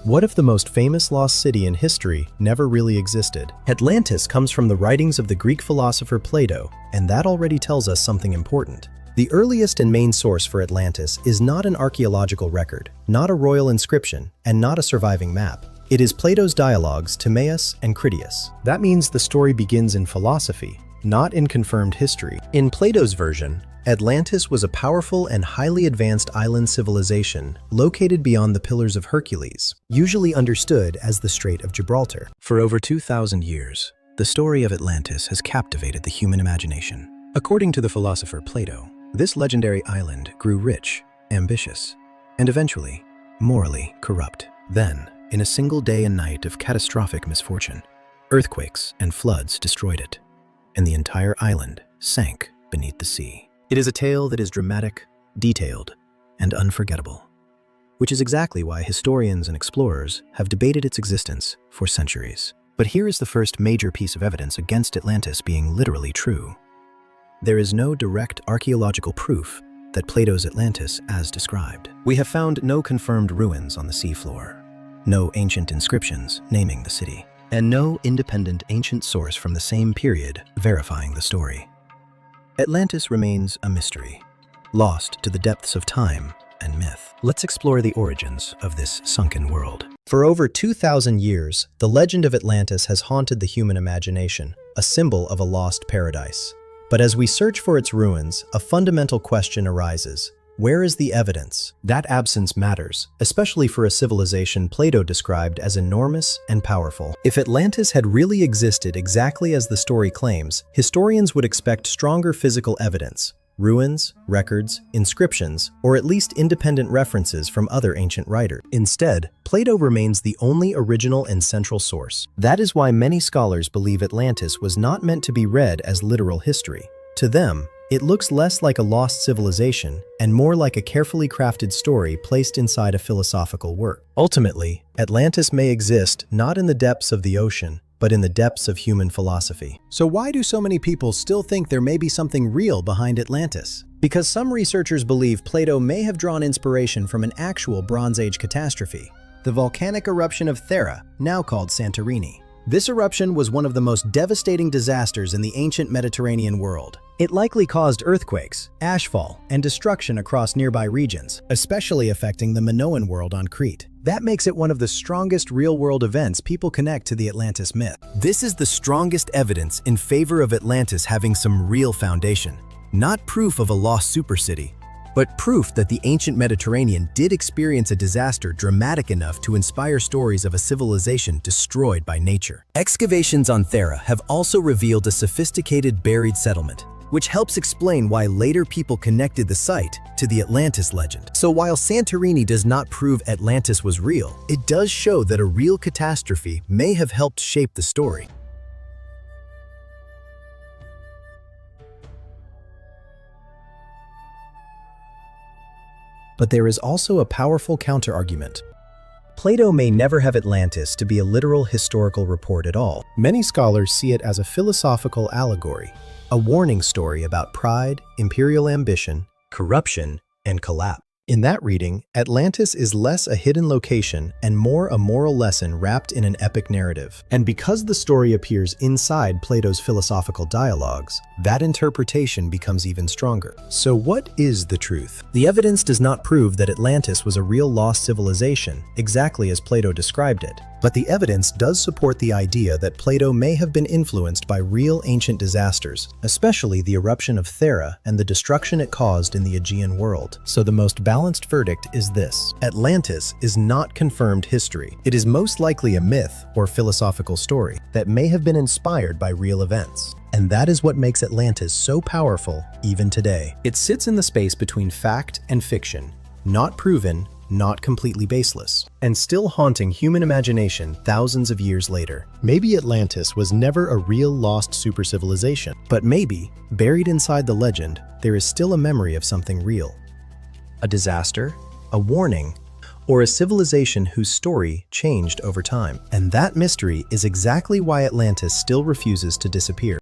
What if the most famous lost city in history never really existed? Atlantis comes from the writings of the Greek philosopher Plato, and that already tells us something important. The earliest and main source for Atlantis is not an archaeological record, not a royal inscription, and not a surviving map. It is Plato's dialogues Timaeus and Critias. That means the story begins in philosophy, not in confirmed history. In Plato's version, Atlantis was a powerful and highly advanced island civilization located beyond the Pillars of Hercules, usually understood as the Strait of Gibraltar. For over 2,000 years, the story of Atlantis has captivated the human imagination. According to the philosopher Plato, this legendary island grew rich, ambitious, and eventually morally corrupt. Then, in a single day and night of catastrophic misfortune, earthquakes and floods destroyed it, and the entire island sank beneath the sea. It is a tale that is dramatic, detailed, and unforgettable, which is exactly why historians and explorers have debated its existence for centuries. But here is the first major piece of evidence against Atlantis being literally true. There is no direct archaeological proof that Plato's Atlantis as described. We have found no confirmed ruins on the seafloor, no ancient inscriptions naming the city, and no independent ancient source from the same period verifying the story. Atlantis remains a mystery, lost to the depths of time and myth. Let's explore the origins of this sunken world. For over 2,000 years, the legend of Atlantis has haunted the human imagination, a symbol of a lost paradise. But as we search for its ruins, a fundamental question arises. Where is the evidence? That absence matters, especially for a civilization Plato described as enormous and powerful. If Atlantis had really existed exactly as the story claims, historians would expect stronger physical evidence, ruins, records, inscriptions, or at least independent references from other ancient writers. Instead, Plato remains the only original and central source. That is why many scholars believe Atlantis was not meant to be read as literal history. To them, it looks less like a lost civilization and more like a carefully crafted story placed inside a philosophical work. Ultimately, Atlantis may exist not in the depths of the ocean, but in the depths of human philosophy. So why do so many people still think there may be something real behind Atlantis? Because some researchers believe Plato may have drawn inspiration from an actual Bronze Age catastrophe, the volcanic eruption of Thera, now called Santorini. This eruption was one of the most devastating disasters in the ancient Mediterranean world. It likely caused earthquakes, ashfall, and destruction across nearby regions, especially affecting the Minoan world on Crete. That makes it one of the strongest real-world events people connect to the Atlantis myth. This is the strongest evidence in favor of Atlantis having some real foundation, not proof of a lost supercity, but proof that the ancient Mediterranean did experience a disaster dramatic enough to inspire stories of a civilization destroyed by nature. Excavations on Thera have also revealed a sophisticated buried settlement, which helps explain why later people connected the site to the Atlantis legend. So while Santorini does not prove Atlantis was real, it does show that a real catastrophe may have helped shape the story. But there is also a powerful counterargument. Plato may never have Atlantis to be a literal historical report at all. Many scholars see it as a philosophical allegory, a warning story about pride, imperial ambition, corruption, and collapse. In that reading, Atlantis is less a hidden location and more a moral lesson wrapped in an epic narrative. And because the story appears inside Plato's philosophical dialogues, that interpretation becomes even stronger. So what is the truth? The evidence does not prove that Atlantis was a real lost civilization, exactly as Plato described it. But the evidence does support the idea that Plato may have been influenced by real ancient disasters, especially the eruption of Thera and the destruction it caused in the Aegean world. So the most balanced verdict is this: Atlantis is not confirmed history. It is most likely a myth or philosophical story that may have been inspired by real events. And that is what makes Atlantis so powerful even today. It sits in the space between fact and fiction, not proven, not completely baseless, and still haunting human imagination thousands of years later. Maybe Atlantis was never a real lost super civilization, but maybe, buried inside the legend, there is still a memory of something real. A disaster, a warning, or a civilization whose story changed over time. And that mystery is exactly why Atlantis still refuses to disappear.